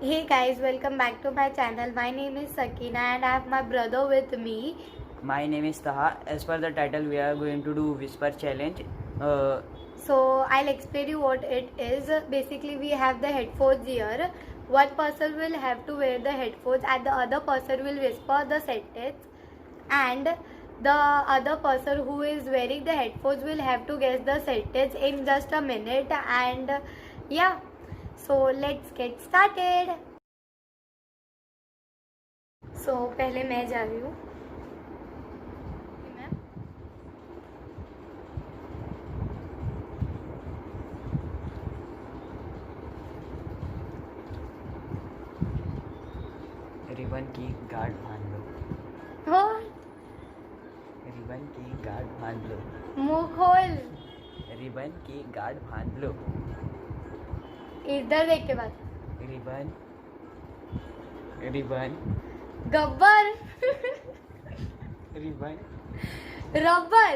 Hey guys, welcome back to my channel. My name is Sakina and I have my brother with me. My name is Taha. As per the title, we are going to do Whisper Challenge. So I'll explain you what it is. Basically, we have the headphones here. One person will have to wear the headphones and the other person will whisper the sentence. And the other person who is wearing the headphones will have to guess the sentence in just a minute. And yeah, so let's get started. So पहले मैं जा रही हूँ. Ribbon की गांठ बांध लो. और ribbon की गांठ बांध लो. मुंह खोल. रिबन की गांठ बांध लो. इधर देख के बात. Ribbon ribbon Gabbar. Ribbon rubber.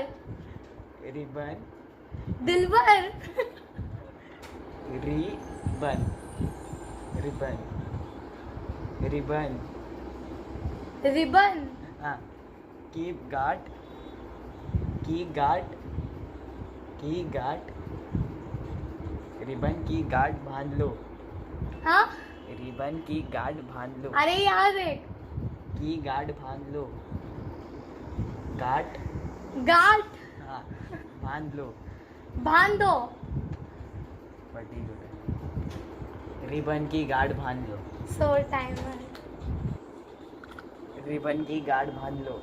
Ribbon दिलबर. Ribbon ribbon ribbon ribbon. हाँ. की गांठ की गांठ की गांठ रिबन की गांठ बांध लो. हाँ. रिबन की गांठ बांध लो. अरे यहाँ देख. की गांठ बांध लो. गांठ गांठ. हाँ बांध लो. बांध दो. बटी रिबन की गांठ बांध लो. सो टाइमर. रिबन की गांठ बांध लो.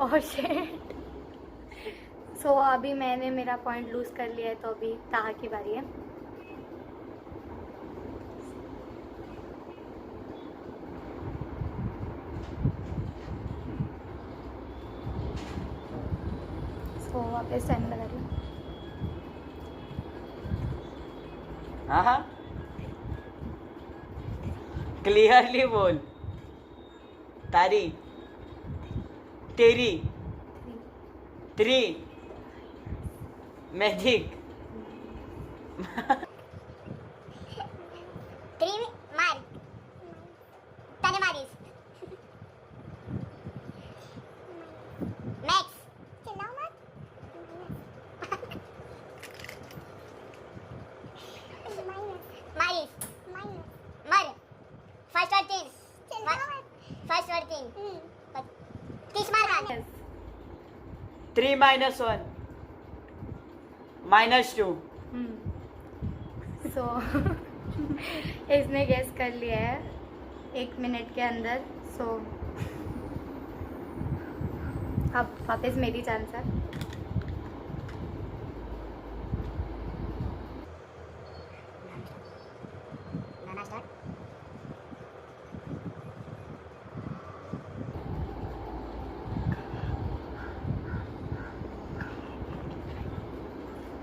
Oh shit. सो अभी मैंने मेरा पॉइंट लूज कर लिया है तो अभी ताहा की बारी है. सो वापस टाइम लगा रही हूँ. हाँ हाँ क्लियरली बोल. तारी तेरी त्री मैजिक मार तने मारिस मैक्स चिल्लाओ मत मारिस मर फर्स्ट और तीन फर्स्ट और तीन 30 मार खाने. 3 - 1 - 2. सो इसने गेस कर लिया है 1 मिनट के अंदर. सो अब वापस मेरी चांस है. गाना स्टार्ट.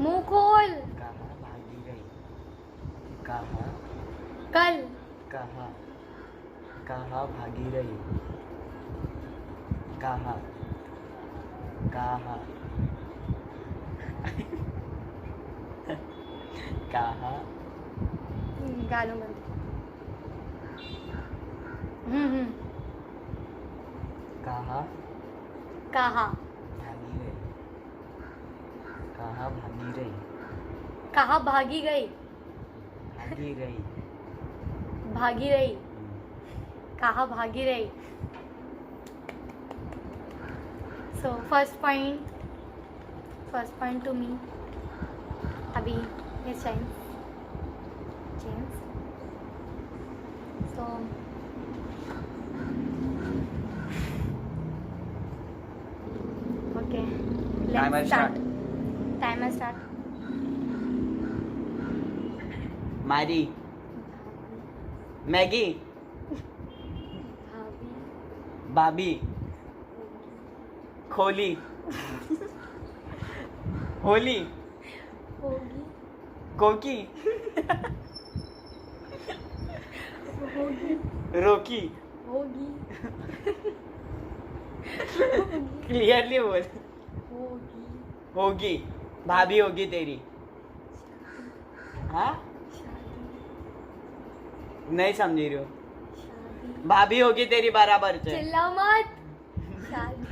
मुंह खोल. कहाँ भागी गई. कहाँ कल. कहाँ कहाँ भागी रही. कहाँ कहाँ कहाँ गालों बंद. कहाँ कहा. भागी रही. कहाँ भागी रही. कहा भागी गई. भागी रही. भागी रही. कहा भागी रही. So first point to me. अभी इस time change. So okay Timer let's start. Start. Timer start. मारी. मैगी. भाभी. बाबी. खोली. होली. होगी. कोकी. होगी. रोकी. होगी. क्लियरली बोल. होगी. होगी. भाभी होगी तेरी. हाँ शादी. नहीं समझी रही हो. शादी. भाभी होगी तेरी बराबर से. चिल्ला मत. शादी.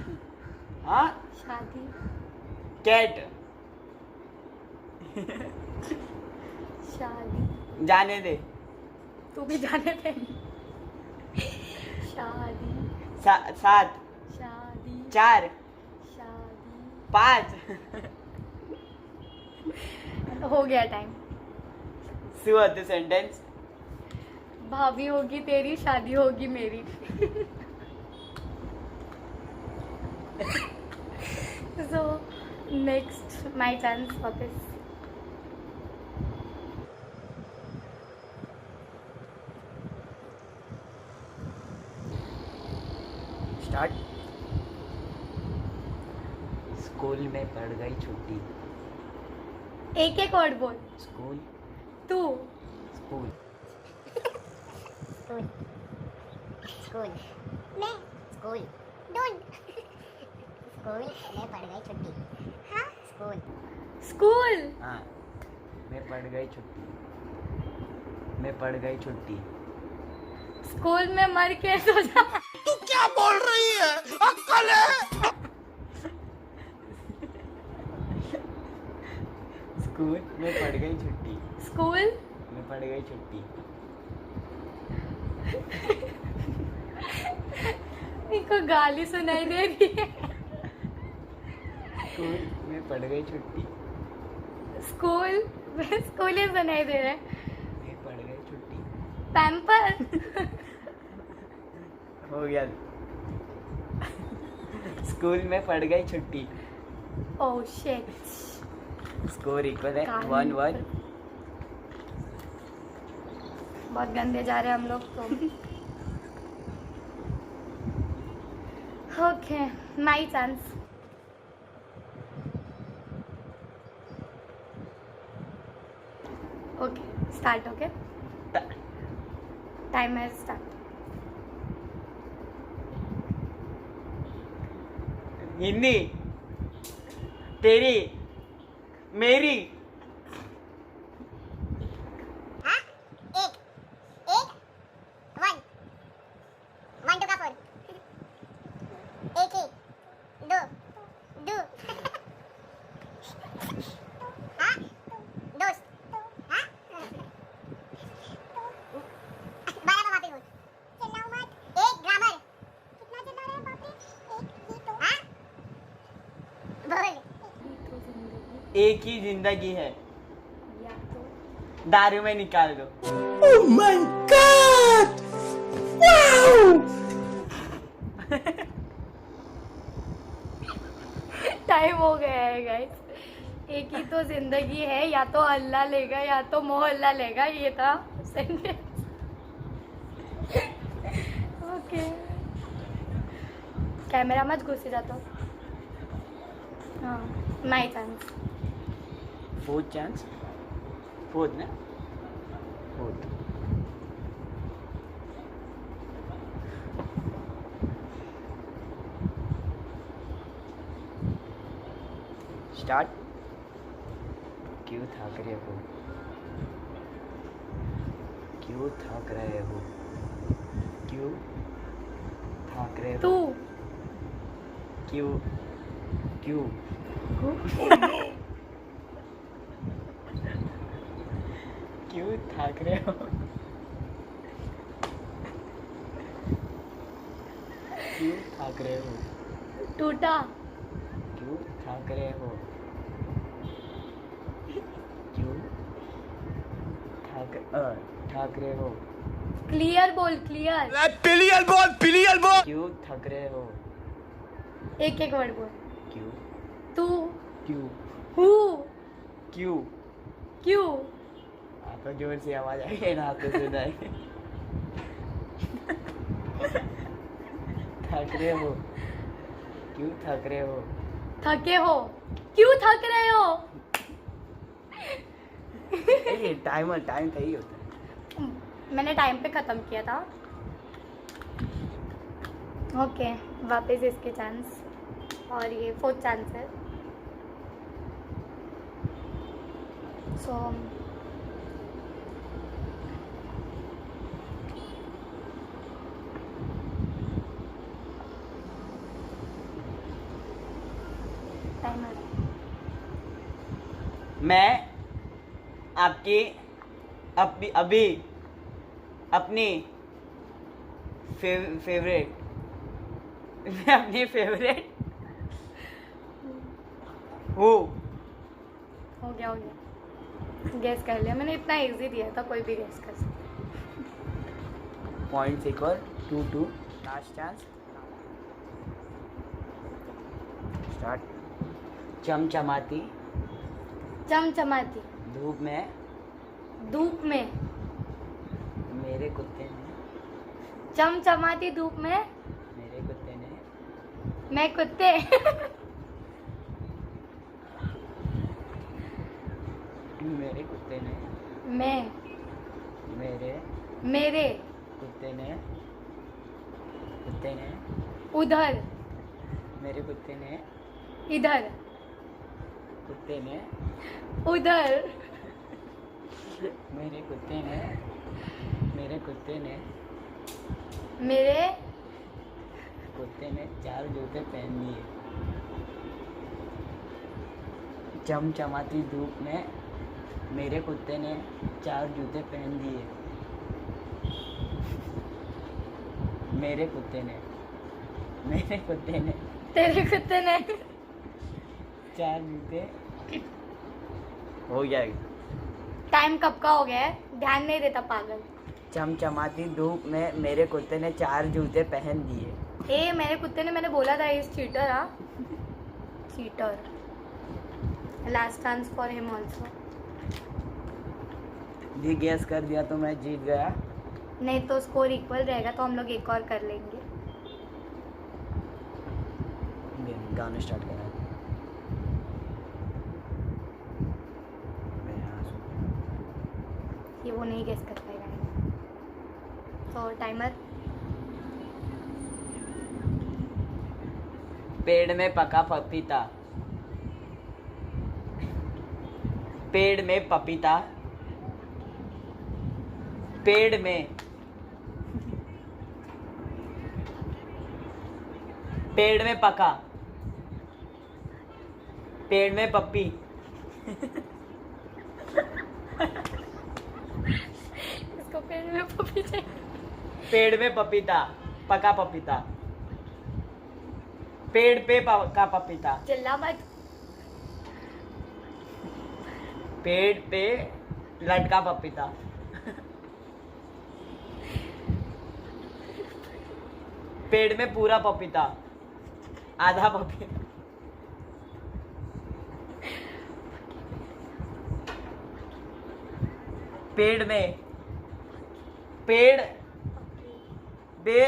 हाँ. शादी. कैट. शादी. जाने दे. तू भी जाने दे. शादी. 7 शादी. 4 शादी. 5 हो गया टाइम. शुरू होते सेंटेंस. भाभी होगी तेरी, शादी होगी मेरी. So next my chance वापस. स्टार्ट. स्कूल में पड़ गई छुट्टी. एक एक वर्ड बोल. स्कूल. तू. स्कूल. स्कूल. स्कूल. मैं. स्कूल. डोंट. स्कूल में पड़ गई छुट्टी. हाँ. स्कूल. स्कूल. हाँ. मैं पड़ गई छुट्टी. मैं पड़ गई छुट्टी. स्कूल में मर के सो जा. तू क्या बोल रही है? अक्कल है? स्कूल में पड़ गई छुट्टी. स्कूल में पड़ गई छुट्टी. इनको गाली सुनाई दे रही है. स्कूल में पड़ गई छुट्टी. स्कूल स्कूल ही सुनाई दे रहा है. में पड़ गई छुट्टी. पैम्पर. हो गया. स्कूल में पड़ गई छुट्टी. Oh shit. स्कोर इक्वल है काली 1-1. बहुत गंदे जा रहे हैं हम लोग तो. Okay my chance. Okay start. Okay time है. स्टार्ट. हिंदी. तेरी. मेरी. हाँ. एक. एक. 1. 1 2 का 4. एक ही. 2. 2. हाँ. दोस्त. हाँ. 12 का वापस बोल. चिल्लाओ मत. एक ग्रामर. कितना चिल्ला रहे हैं बाप रे? एक ही तो. हाँ. बोल. एक ही जिंदगी है. या तो दारू में निकाल दो. Oh my God! Wow! Time हो गया है गाइस. एक ही तो जिंदगी है, या तो अल्लाह लेगा या तो मोहल्ला लेगा. ये था सेंटेंस. ओके कैमरा मत घुस जाता. हाँ my chance. 4th chance. 4th ना. 4th. स्टार्ट. क्यों थक रहे हो? क्यों थक रहे हो? क्यों थक रहे हो? तू. क्यों. क्यों. क्यों थक रहे हो? क्यों थक रहे हो? टूटा. क्यों थक रहे हो? क्यों थक रहे हो? क्लियर बोल. क्लियर. पिलियल बोल, पिलियल बोल. क्यों थक रहे हो? एक एक वर्ड बोल. क्यों. तू. क्यों. हु. क्यों. क्यों. आपका जोर से आवाज आई ना आपको सुनाई. थक रहे हो? क्यों थक रहे हो? थके हो. क्यों थक रहे हो? ये टाइम था ही होता है. मैंने टाइम पे ख़त्म किया था. ओके वापस इसके चांस. और ये 4th चांस है. सो मैं आपकी अभी अपनी फेवरेट मैं अपनी फेवरेट हूँ। हो गया गैस कर लिया मैंने, इतना इजी दिया था, कोई भी गैस कर सकता। पॉइंट एक और 2-2 लास्ट चांस। स्टार्ट। चमचमाती चमचमाती धूप में मेरे कुत्ते ने चमचमाती धूप में मेरे कुत्ते ने मैं कुत्ते मेरे कुत्ते ने मैं मेरे कुत्ते ने उधर मेरे कुत्ते ने इधर कुत्ते ने उधर मेरे कुत्ते ने मेरे कुत्ते ने 4 जूते पहन लिए। चमचमाती धूप में मेरे कुत्ते ने 4 जूते पहन दिए। मेरे कुत्ते ने तेरे कुत्ते ने 4 जूते हो गया। टाइम कब का हो गया है, ध्यान नहीं देता पागल। चमचमाती धूप में मेरे कुत्ते ने 4 जूते पहन दिए। मेरे कुत्ते ने, मैंने बोला था इस चीटर। हाँ cheater. Last chance for him also. ये गैस कर दिया तो मैं जीत गया। नहीं तो स्कोर इक्वल रहेगा, तो हम लोग एक और कर लेंगे। गाना स्टार्ट करा। ये वो नहीं गेस कर पाएगा। तो टाइमर। पेड़ में पका पपीता। पेड़ में पपीता। पेड़ में पका। पेड़ में पप्पी। इसको पेड़ में पपी चाहिए। पेड़ में पपीता, पका पपीता। पेड़ पे पका पपीता। चिल्ला मत। पेड़ पे लटका पपीता। पेड़ में पूरा पपीता, आधा पपीता। पेड़ बे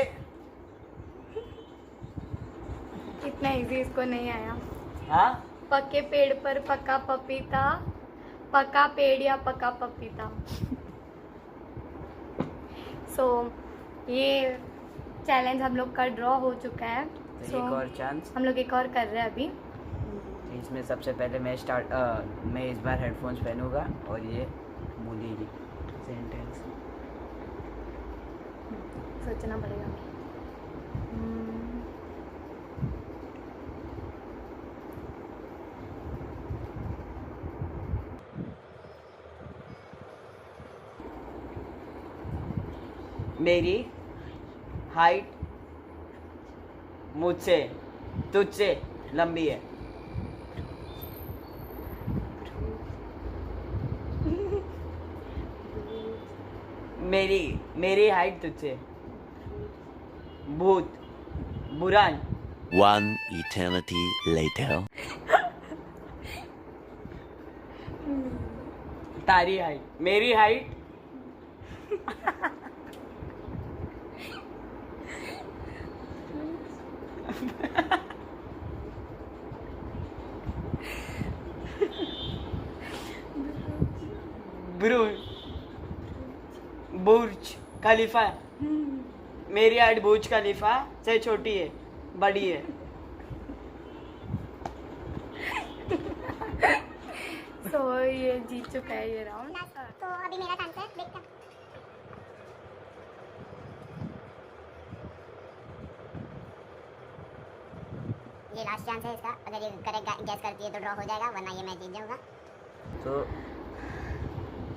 इतना इजी इसको नहीं आया। हाँ पके पेड़ पर पका पपीता, पका पेड़ या पका पपीता। सो ये चैलेंज हम लोग का ड्रॉ हो चुका है। तो So, एक और चांस। हम लोग एक और कर रहे हैं अभी। इसमें सबसे पहले मैं मैं इस बार हेडफोन्स पहनूंगा और ये बोलेगी सेंटेंस। सोचना पड़ेगा। मेरी हाइट मुझसे तुझसे लंबी है। मेरी हाइट तुझसे भूत बुरान। One eternity later. तारी हाइट मेरी हाइट बुर्ज खलीफा। मेरी हाइट बुर्ज खलीफा से छोटी है, बड़ी है। सो ये जीत चुका है ये राउंड। तो अभी मेरा चांस है, देखते हैं। ये लास्ट चांस है इसका। अगर ये करेक्ट गैस करती है तो ड्रॉ हो जाएगा, वरना ये मैं जीत जाऊंगा। तो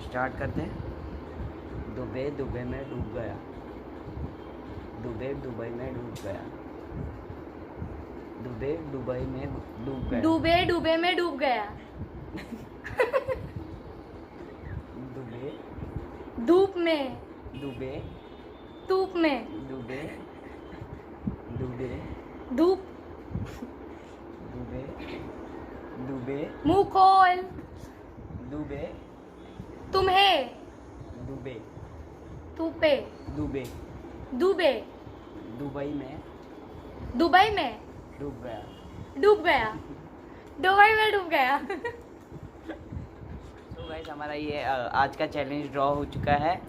स्टार्ट करते हैं। दुबई दुबई में डूब गया, दुबई दुबई में डूब गया, दुबई दुबई में डूब गया, डूबे डूबे में डूब गया, दुबई धूप में, दुबई धूप में, दुबई दुबई धूप, दुबई दुबई मुंह खोल, दुबई तुम्हें, दुबई तूपे, दुबई डूबे, दुबई में दुबई में डूब गया। डूब गया, दुबई में डूब गया। तो गाइस हमारा ये आज का चैलेंज ड्रॉ हो चुका है।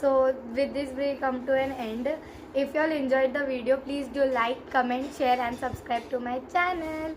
So with this we come to an end. If you all enjoyed the video, please do like, comment, share and subscribe to my channel.